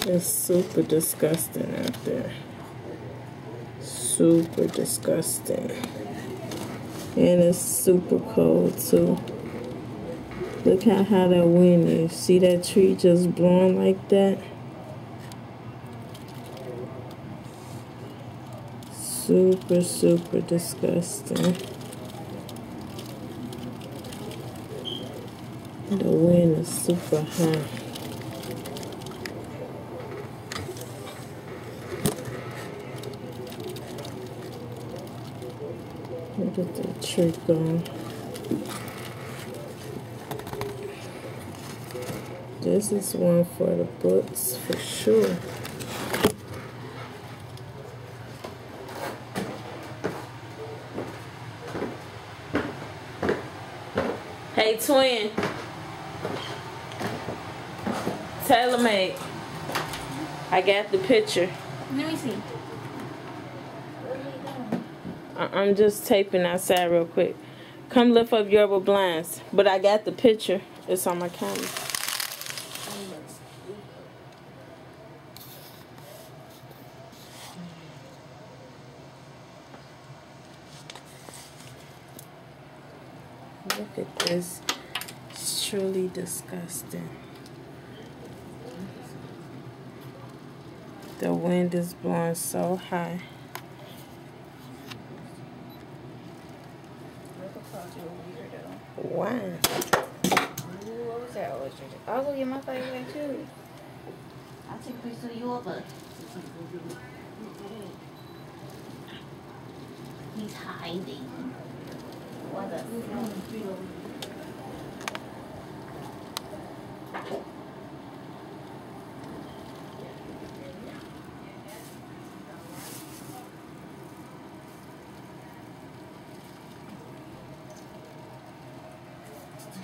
It's super disgusting out there. Super disgusting. And it's super cold too. Look at how that wind is. See that tree just blowing like that? Super, super disgusting. The wind is super high. Look at that tree going. This is one for the books for sure. Hey, twin. TaylorMade. I got the picture. Let me see. I'm just taping outside real quick. Come lift up your blinds. But I got the picture. It's on my camera. Look at this. It's truly disgusting. The wind is blowing so high. Why? What was that? I'll go get my favorite too. I'll take a picture of your butt. He's hiding. What the?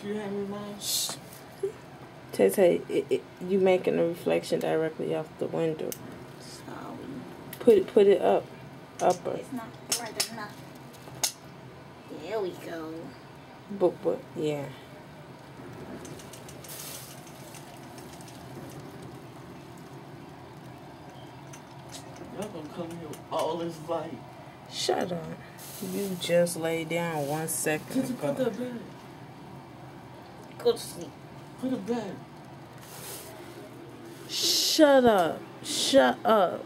You have me, Mom? Shh. Tay, you making a reflection directly off the window. Sorry. Put it up. Upper. It's not bright enough. There we go. But yeah. Y'all gonna come here with all this light. Shut up. You just lay down 1 second Just put ago. the bed. Go to sleep. Put a bed. Shut up. Shut up.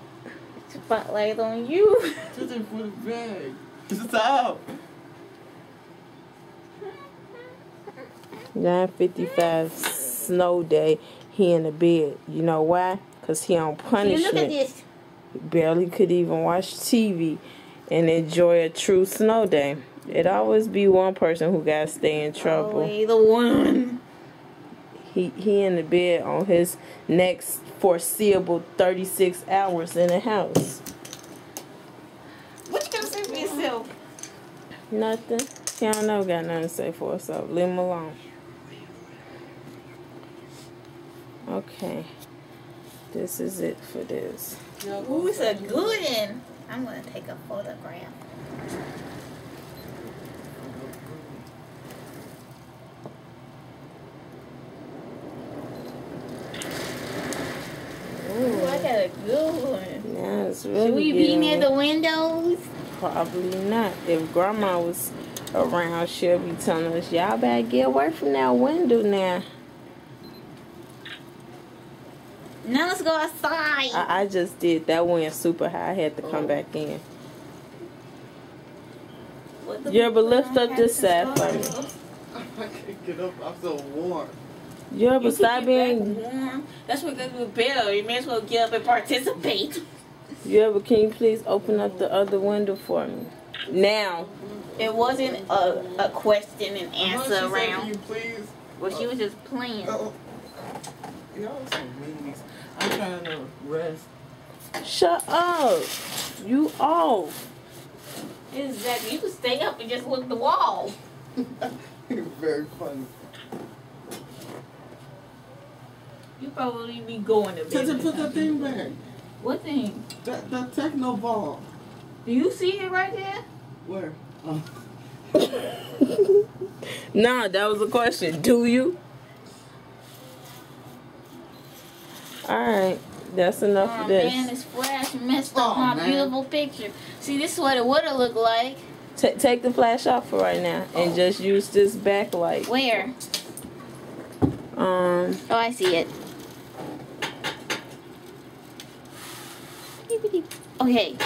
Spotlight on you. Just put a bed. Stop. 9:55 snow day. He in the bed. You know why? Because he on punishment. Look at this. Barely could even watch TV and enjoy a true snow day. It always be one person who gotta stay in trouble. Always the one. He in the bed on his next foreseeable 36 hours in the house. What you gonna say for yourself? Nothing. He don't know got nothing to say for himself. Leave him alone. Okay. This is it for this. Ooh, it's a good one. I'm gonna take a photograph. Ooh, I got a good one. Yeah, it's really Should we be getting near it. the windows? Probably not. If Grandma was around, she'll be telling us, y'all better get away from that window now. Now let's go outside. I just did. That went super high. I had to come back in. You ever lift up this side for me? I can't get up. I'm so warm. You ever stop being... warm. That's what goes with better. You may as well get up and participate. You ever, can you please open up the other window for me? Now. It wasn't a question and answer round. You please. Well, she was just playing. Y'all some meanies. I'm trying to rest. Shut up. You off. Exactly. You could stay up and just look at the wall. Very funny. You probably be going to bed. Just put that thing back. What thing? That techno ball. Do you see it right there? Where? Nah, that was a question. Do you? Alright. That's enough Oh of this. man, this flash messed up my man. beautiful picture. See, this is what it would have looked like. Take the flash off for right now and just use this backlight. Where? Oh, I see it. Okay.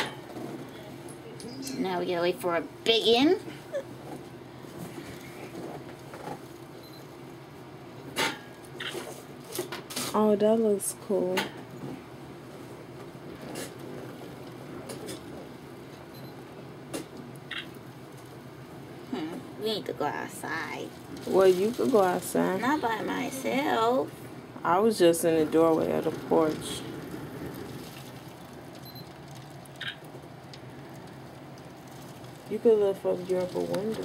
Now we gotta wait for a big in. Oh, that looks cool. We need to go outside. Well, you could go outside. Not by myself. I was just in the doorway of the porch. You could lift up your upper window.